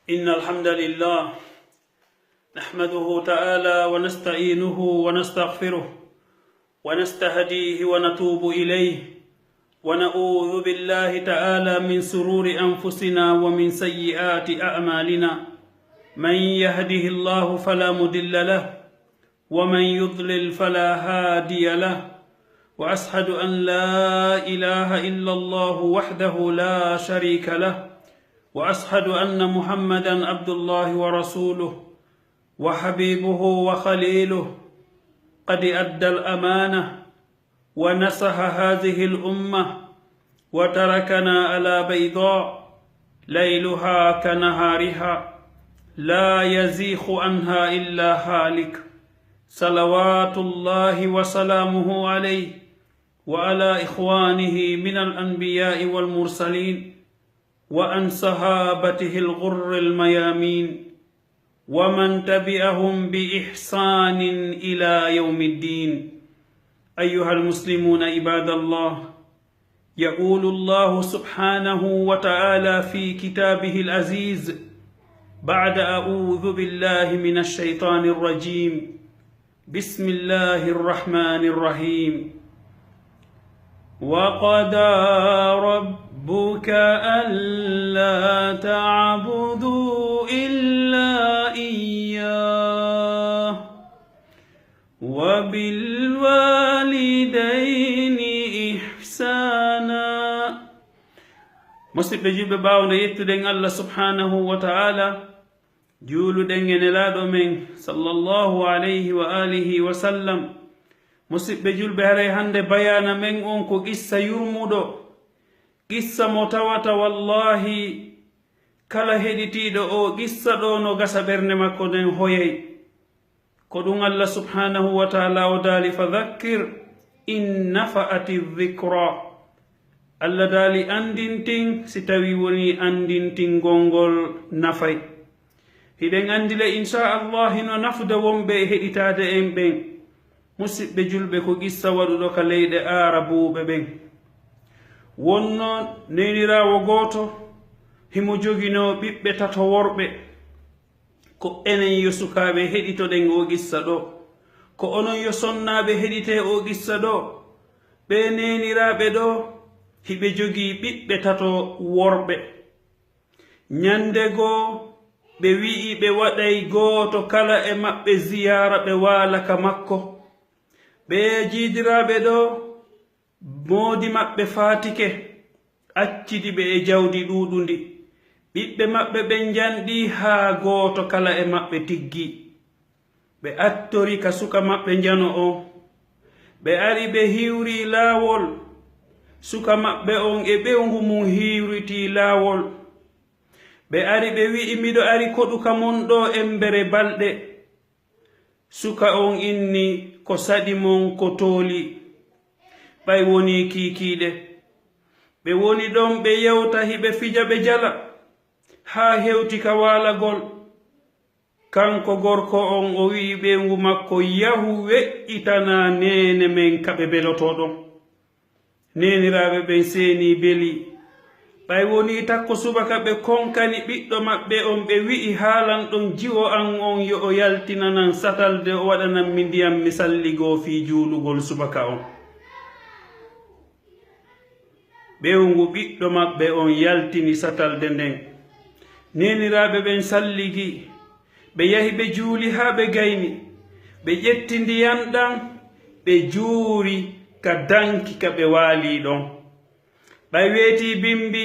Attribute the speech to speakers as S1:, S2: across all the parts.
S1: إن الحمد لله نحمده تعالى ونستعينه ونستغفره ونستهديه ونتوب إليه ونعوذ بالله تعالى من سرور أنفسنا ومن سيئات أعمالنا من يهده الله فلا مضل له ومن يضلل فلا هادي له وأشهد أن لا إله إلا الله وحده لا شريك له وأشهد أن محمدًا عبد الله ورسوله وحبيبه وخليله قد أدى الأمانة ونصح هذه الأمة وتركنا على بيضاء ليلها كنهارها لا يزيغ عنها إلا هالك صلوات الله وسلامه عليه وعلى إخوانه من الأنبياء والمرسلين وأن صحابته الغر الميامين ومن تبعهم بإحسان إلى يوم الدين. أيها المسلمون عباد الله، يقول الله سبحانه وتعالى في كتابه العزيز بعد أعوذ بالله من الشيطان الرجيم بسم الله الرحمن الرحيم وقضى ربك ألا تعبدوا إلا إياه وبالوالدين إحسانا. musidɓe julɓe bawde yettuɗen Allah subhanahu wa ta'ala, juuluɗen e nelaɗo men sallallahu alayhi wa alihi wa sallam. musidɓe julɓe haray hande bayana men on ko qissa yurmuɗo, qissa mo tawata wallahi kala heɗitiɗo o qissa ɗo no gasa ɓernde makko nden hoyay. ko ɗum Allah subhanahu wa ta'ala o daali fadhakkir in nafa'ati dhikra. Allah daali andintin si tawi woni andintin gongol nafay. hiɗen andile inchallah no nafde wonɓe e heɗitade en ɓen. musidɓe julɓe ko qissa waɗuɗo ka leyɗe arabuɓe ɓen. wonno nenirawo gooto himo jogino ɓiɓɓe tato worɓe. ko enen yo sukaɓe heɗitoɗen o qissa ɗo, ko onon yo sonnaɓe heɗite o qissa ɗo. ɓe neniraɓe ɗo hiɓe jogi ɓiɓɓe tato worɓe. nyande goo ɓe wi'i ɓe waɗay gooto kala e maɓɓe ziyara ɓe waalaka makko. ɓe jiidiraɓe ɗo moodi maɓɓe faatike, accidi ɓe e jawdi ɗuɗundi. ɓiɓɓe maɓɓe ɓen janɗi haa gooto kala e maɓɓe tiggi. ɓe attori ka suka maɓɓe jano on. ɓe ari ɓe hiwri laawol. suka maɓɓe on e ɓewngu mum hiwriti laawol. ɓe ari ɓe wi'i miɗo ari koɗuka mon ɗo embere balɗe. suka on inni ko saɗi mon ko tooli. ɓay woni kiikiiɗe. ɓe woni ɗon ɓe yewta hiɓe fija ɓe jala haa hewti ka waalagol. kanko gorko on o wi'i ɓeyngu makko yahu we'itana nene men kaɓe belotoɗon. neniraɓe ɓen seeni beli. ɓay woni takko subaka ɓe konkani ɓiɗɗo maɓɓe on ɓe wi'i haalan ɗon jiwo an on yo o yaltinanan satalde o waɗanan mi ndiyam mi salligoo fi juulugol subaka on. ɓewngu ɓiɗɗo maɓɓe on yaltini satalde nden. neniraɓe ɓen salligi, ɓe yahi ɓe juuli haa ɓe gayni. ɓe ƴetti ndiyam ɗan ɓe juuri ka danki ka ɓe waali ɗon. ɓay weeti bimbi.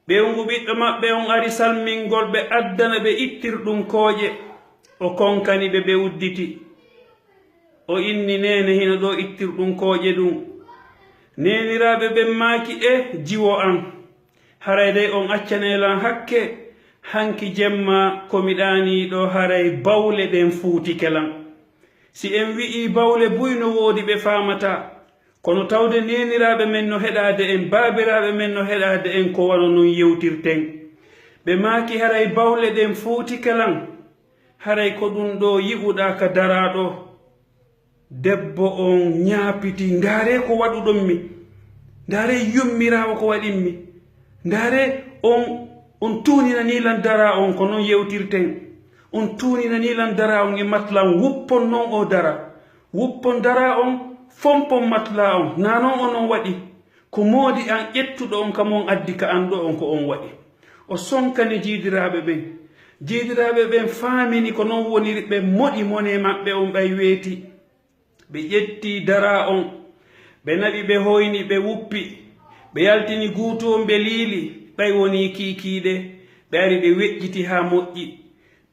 S1: ɓewngu ɓiɗɗo maɓɓe on ari salmingol ɓe addana ɓe ittirɗum kooƴe. o konkani ɓe ɓe udditi. o inni nene hino ɗo ittirɗum kooƴe ɗum. neniraɓe ɓen maaki jiwo an. haray dey on accanelan hakke. hanki jemma komi ɗaani ɗo haray bawle ɗen fuutikelan. si en wi'i bawle buyno woodi ɓe faamata. kono tawde neniraɓe men no heɗade en, baabiraɓe men no heɗade en, ko wano non yewtirten. ɓe maaki haray bawle ɗen fuutikelan. haray ko ɗum ɗo yi'uɗa ka daraɗo. debbo on ñaapiti, ndaare ko waɗuɗon mi, ndaare yummirawo ko waɗinmi, ndaare on on tuunina nilan dara on ko non yewtirten on tuunina nilan dara on e matla on wuppon non o dara wuppon dara on fompon matla on nanon onon waɗi ko moodi an ƴettuɗo on kam on addi ka an ɗo on ko on waɗi o sonkani jiidiraɓe ɓen faamini ko non woniri ɓe moɗi mone maɓɓe on ɓay weeti ɓe ƴetti dara on ɓe naɓi ɓe hoyni ɓe wuppi ɓe yaltini guutu on ɓe liili ɓay woni kiikiiɗe ɓe ari ɓe weƴƴiti haa moƴƴi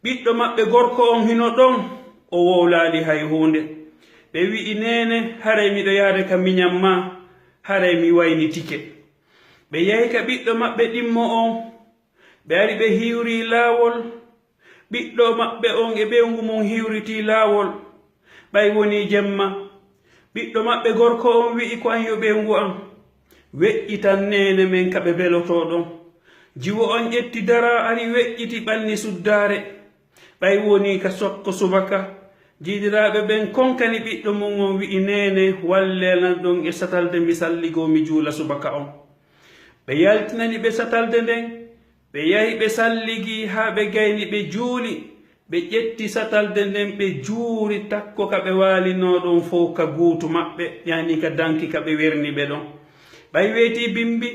S1: ɓiɗɗo maɓɓe gorko on hino ɗon o wowlaali hay huunde ɓe wi'i nene haray miɗo yaade ka miñam ma haray mi wayni tike ɓe yahi ka ɓiɗɗo maɓɓe ɗimmo on ɓe ari ɓe hiwri laawol ɓiɗɗo maɓɓe on e ɓewngu mum hiwriti laawol ɓay woni jemma ɓiɗɗo maɓɓe gorko on wi'i ko an yo ɓewngu an weƴƴitan nene men ka ɓe belotoɗon jiwo on ƴetti dara ari weƴƴiti ɓanni suddaare ɓay woni ka sokko subaka jiidiraɓe ɓen konkani ɓiɗɗo mum on wi'i nene wallenan ɗon e satalde mi salligo mi juula subaka on ɓe yaltinani ɓe satalde nden ɓe yahi ɓe salligi haa ɓe gayni ɓe juuli ɓe ƴetti satalde nden ɓe juuri takko ka ɓe waalinoɗon fof ka guutu maɓɓe yani ka danki ka ɓe werni ɓe ɗon ɓay weeti bimbi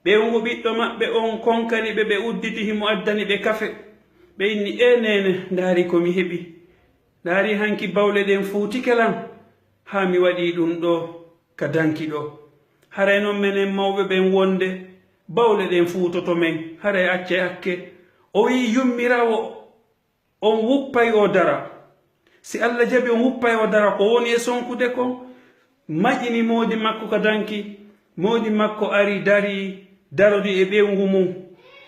S1: ɓewngu ɓiɗɗo maɓɓe on konkani ɓe ɓe udditi himo addani ɓe kafe ɓe inni e nene ndaari komi heɓi ndaari hanki bawle ɗen fuutikelan haa mi waɗi ɗum ɗo ka danki ɗo haray noon menen mawɓe ɓen wonde bawle ɗen fuutoto men haray acce hakke o wi yummirawo on wuppay o dara si Allah jaɓi on wuppay o dara ko woni e sonkude ko maƴini moodi makko ka danki moodi makko ari dari darodi e ɓewngu mum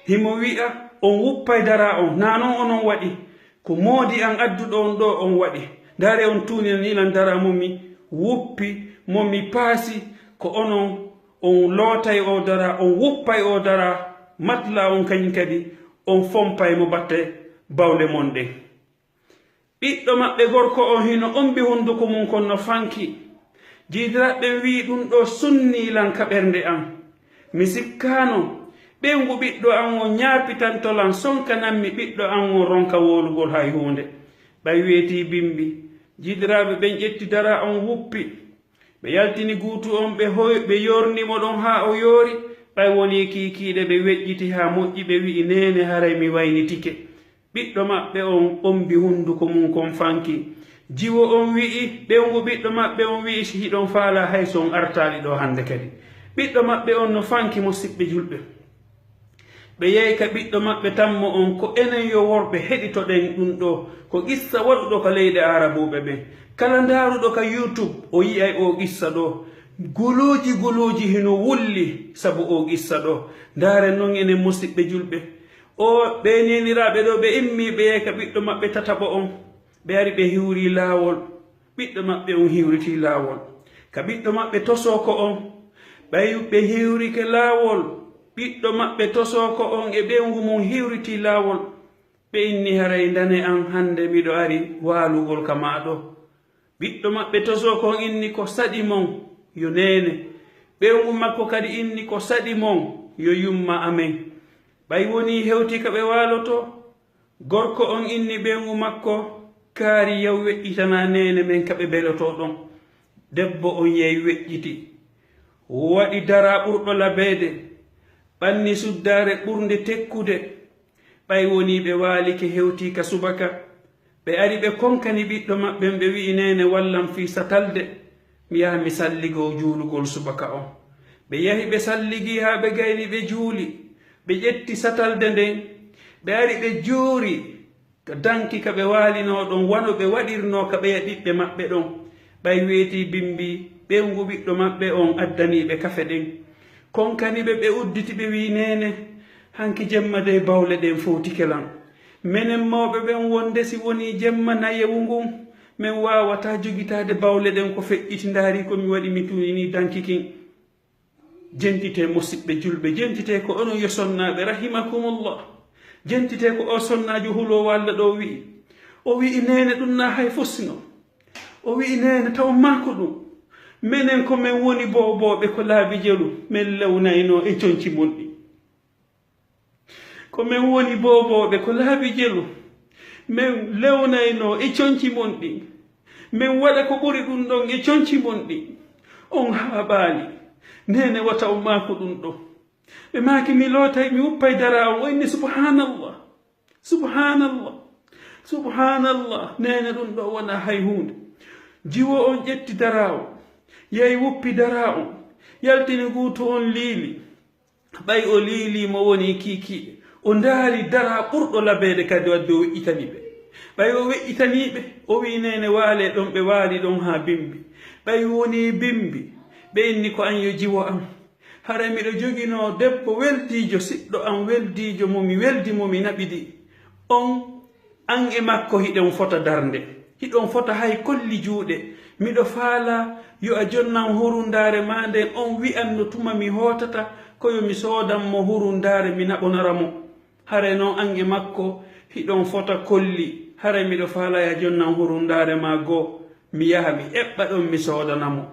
S1: himo wi'a on wuppay dara on nanon onon waɗi ko moodi an adduɗo on ɗo on waɗi ndaare on tuunina nilan dara momi wuppi momi paasi ko onon on lootay o dara on wuppay o dara matla on kañum kadi on fompay mo batte bawle mon ɗen ɓiɗɗo maɓɓe gorko on hino ombi hunduko mum kon no fanki jiidiraɓe wi ɗum ɗo sunnilan ka ɓernde an mi sikkano ɓewngu ɓiɗɗo an o ñaapitantolan sonkananmi ɓiɗɗo an o ronka wolugol hay hunde ɓay weeti bimbi jiidiraɓe ɓen ƴetti dara on wuppi ɓe yaltini guutu on ɓe yornimo ɗon haa o yoori ɓay woni kiikiiɗe ɓe weƴƴiti haa moƴƴi ɓe wi'i nene haray mi wayni tike ɓiɗɗo maɓɓe on ombi hunduko mum kon fanki jiwo on wi'i ɓewngu ɓiɗɗo maɓɓe on wi'i hiɗon faala hay so on artaali ɗo hannde kadi ɓiɗɗo maɓɓe on no fanki musidɓe julɓe ɓe yehi ka ɓiɗɗo maɓɓe tammo on ko enen yo worɓe heɗitoɗen ɗum ɗo ko qissa waɗuɗo ka leyɗe arabuɓe ɓen kala ndaaruɗo ka youtube o yiyay o qissa ɗo guluuji hino wulli sabu o qissa ɗo ndaare noon enen musidɓe julɓe o ɓe neniraɓe ɗo ɓe immi ɓe yehi ka ɓiɗɗo maɓɓe tataɓo on ɓe ari ɓe hiwri laawol ɓiɗɗo maɓɓe on hiwriti laawol ka ɓiɗɗo maɓɓe tosoko on ɓe hiwrike laawol ɓiɗɗo maɓɓe tosoko on e ɓewngu mum hiwriti laawol ɓe inni haray ndane an hande miɗo ari waalugol ka maɗo ɓiɗɗo maɓɓe tosoko on inni ko saɗi mon yo nene ɓewngu makko kadi inni ko saɗi mon yo yumma amen ɓay woni hewti ka ɓe waaloto gorko on inni ɓewngu makko kaari yaw weƴƴitana nene men ka ɓe beloto ɗon debbo on yehi weƴƴiti waɗi dara ɓurɗo labeede ɓanni suddaare ɓurnde tekkude ɓay woni ɓe waalike hewti ka subaka ɓe ari ɓe konkani ɓiɗɗo maɓɓen ɓe wi'i nene wallam fii satalde mi yaha mi salligo juulugol subaka on ɓe yahi ɓe salligi haa ɓe gayni ɓe juuli ɓe ƴetti satalde nden ɓe ari ɓe juuri ka danki ka ɓe waalino ɗon wano ɓe waɗirno ka ɓeya ɓiɓɓe maɓɓe ɗon ɓay weeti bimbi ɓewngu ɓiɗɗo maɓɓe on addaniɓe kafe ɗen konkani ɓe udditi ɓe wi nene hanki jemma de bawle ɗen fotikelan menen mawɓe ɓen wonde si woni jemma nayewu ngun min wawata jogitade bawle ɗen ko feƴƴiti ndaari komi waɗi mi tunini dankikin jentite musidɓe julɓe jentite ko onon yo sonnaɓe rahimakumullah jentite ko o sonnajo hulowo Allah ɗo wi'i o wi'i nene ɗum na hay fosino o wi'i nene taw mako ɗum minen ko min woni boboɓe ko laabi jelu min lewnayno e conci mon ɗi ko men woni boboɓe ko laaɓi jelu min lewnayno e conci mon ɗi min waɗa ko ɓuri ɗum ɗon e conci mon ɗi on haɓaali nene wata o maako ɗum ɗo ɓe maaki mi lootay mi uppay dara on o inni subhanallah subhanallah subhanallah nene ɗum ɗo wona hay hunde jiwo on ƴetti dara o yehi wuppi dara on yaltini guuto on liili ɓay o liilimo woni kiikiiɓe o ndaari dara ɓurɗo labeede kadi wadde o weƴƴitani ɓe ɓay o weƴƴitaniiɓe o wi nene waale ɗon ɓe waali ɗon haa bimbi ɓay woni bimbi ɓe inni ko an yo jiwo am hara miɗo joginoo debbo weldiijo siɗɗo am weldiijo mo mi weldi mo mi naɓidi on an e makko hiɗon fota darnde hiɗon fota hay kolli juuɗe miɗo faala yo a jonnan hurundaare ma nden on wi'an no tuma mi hootata koyo mi soodanmo hurundaare mi naɓonora mo hare noon an e makko hiɗon fota kolli hara miɗo faala ya jonnan hurundaare ma goo mi yaha mi eɓɓa ɗon mi soodanamo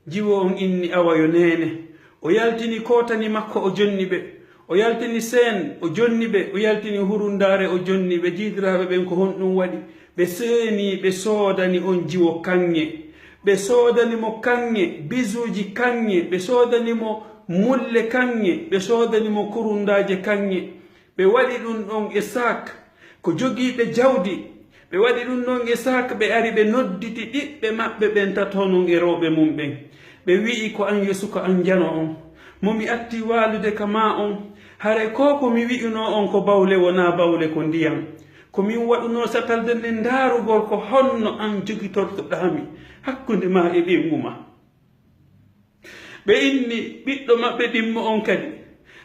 S1: jiwo on inni awa yo nene o yaltini kootani makko o jonni ɓe o yaltini seen o jonni ɓe o yaltini hurundaare o jonni ɓe jiidiraaɓe ɓen ko honɗum waɗi ɓe seeni ɓe soodani on jiwo kanŋe ɓe soodanimo kanŋe bisuuji kanŋe ɓe soodanimo mulle kanŋe ɓe soodanimo kurundaaje kanŋe ɓe waɗi ɗum ɗon e sak ko jogiiɓe jawdi ɓe waɗi ɗum ɗon e sak ɓe ari ɓe nodditi ɗiɓɓe maɓɓe ɓen tato non e rewɓe mum ɓen ɓe wi'i ko an yeesu ko an jano on momi atti waalude ka ma on hare ko ko mi wi'uno on ko bawle wona bawle ko ndiyam komin waɗuno satalde nde ndaarugol ko honno an jogitortoɗami hakkunde ma e ɓengu ma ɓe inni ɓiɗɗo maɓɓe ɗimmo on kadi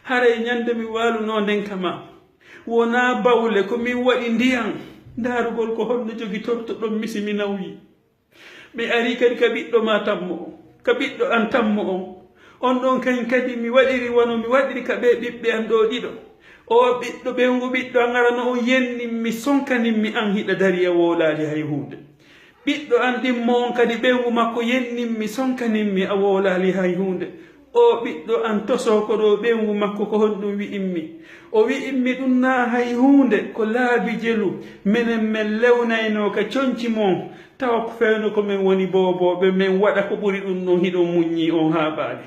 S1: haray ñande mi waaluno nden kama wona bawle komin waɗi ndiyam ndaarugol ko honno jogitortoɗon misi mi nawyi mi ari kadi ka ɓiɗɗo ma tammo on ka ɓiɗɗo an tammo on ɗon kañ kadi mi waɗiri wono mi waɗiri ka ɓe ɓiɓɓe an ɗo ɗiɗo o ɓiɗɗo ɓengu ɓiɗɗo an arano on yenninmi sonkaninmi an hiɗa dari e woolaali hay hunde ɓiɗɗo an ɗimmo on kadi ɓengu makko yenninmi sonkaninmi a woolaali hay hunde o ɓiɗɗo an toso ko ɗo ɓengu makko ko honɗum wi'inmi o wi'inmi ɗum na hay hunde ko laabi jelu minen men lewnayno ka conci mon tawa ko fewno ko min woni boboɓe min waɗa ko ɓuri ɗum ɗon hiɗon muññi on haɓaali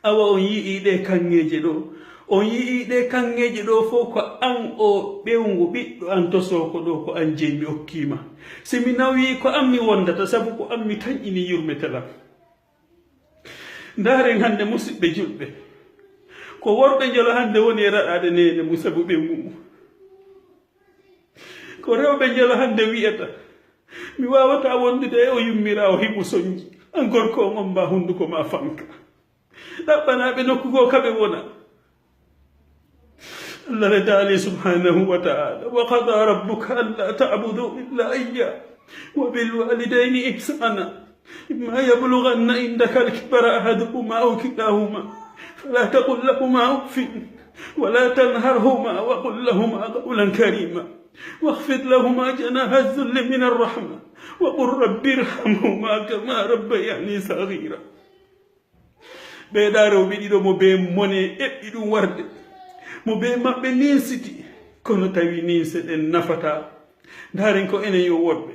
S1: awa on yi'i ɗe kanŋeje ɗo on yi'i ɗe kanŋeje ɗo fof ko an o ɓewngu ɓiɗɗo an toso ko ɗo ko an jeyi mi okkima si mi nawi ko an mi wondata sabu ko an mi taƴƴini yurmetelam ndaren hannde musidɓe julɓe ko worɓe jelo hannde woni e raɗade nene mum sabu ɓengu mum ko rewɓe jelo hannde wiyata mi wawata wondude e o yummira o hiɓu soñji an gorko on on mba hunduko ma fanka ɗaɓɓanaɓe nokku ko kaɓe wona الله تعالى سبحانه وتعالى وقضى ربك ألا تعبدوا إلا إياه وبالوالدين إحسانا إما يبلغن عندك الكبر أحدهما أو كلاهما فلا تقل لهما أف ولا تنهرهما وقل لهما قولا كريما واخفض لهما جناح الذل من الرحمة وقل رب ارحمهما كما ربياني صغيرا بيدارو بيدو مو بي موني إبدو ورد mo be maɓɓe ninsiti kono tawi ninse ɗen nafata ndaren ko enen yo woɗɓe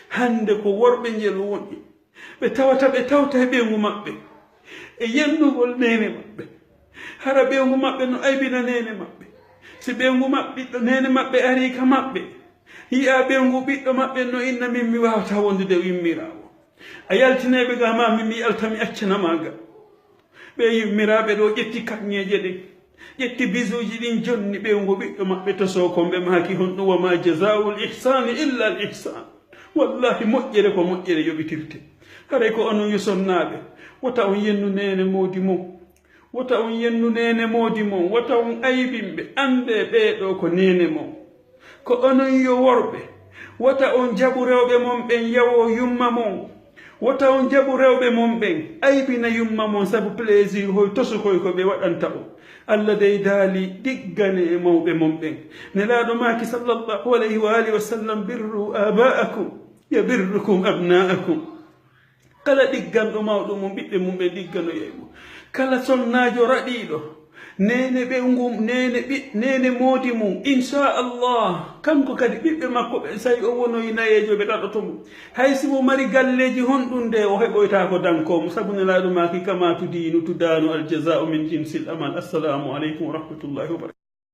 S1: hande ko worɓe njel woni ɓe tawta ɓe tawta e ɓengu maɓɓe e yennugol nene maɓɓe hara ɓengu maɓɓe no aybina nene maɓɓe si ɓengu maɓɓe nene maɓɓe ari ka maɓɓe yiya ɓengu ɓiɗɗo maɓɓe no inna min mi wawata wondude yimmirawo a yaltineɓe ga ma min mi yaltami accanamaga ɓe yimmiraɓe ɗo ƴetti kanŋeje ɗen ƴetti bisuji ɗin jonni ɓengu ɓiɗɗo maɓɓe to sokomɓe maaki hon ɗum wama jasaul ihsani illa al ihsan wallahi moƴƴere ko moƴƴere yoɓitirte haray ko onon yosonnaɓe wota on yennu nene moodi mon wota on yennu nene moodi mon wota on aybinɓe ande ɓeeɗo ko nene mon ko onon yo worɓe wota on jaɓu rewɓe mon ɓen yawo yumma mon wota on jaɓu rewɓe mon ɓen aybina yumma mon sabu plaisir hoy tosukoy ko ɓe waɗanta o allah dey daali diggane e mawɓe mon ɓen nelaɗo maaki sallllahu alayhi wa alihi wa sallam birru aba'akum yabirrukum abna'akum kala ɗigganɗo mawɗo mum ɓiɓɓe mum ɓe ɗiggano yeymo kala sonnajo raɗiɗo nene ɓe nene moodi mum inchallah kanko kadi ɓiɓɓe makko ɓe so tawi o wonoyi nayejo ɓe ɗaɗoto mo hay simo mari galleji honɗum nde o heɓoyta ko dankomo sabu nelaɗo maki kama tudinu tudanu aljazau min jinsil amal assalamu aleykum wa rahmatullahi wa barakatuh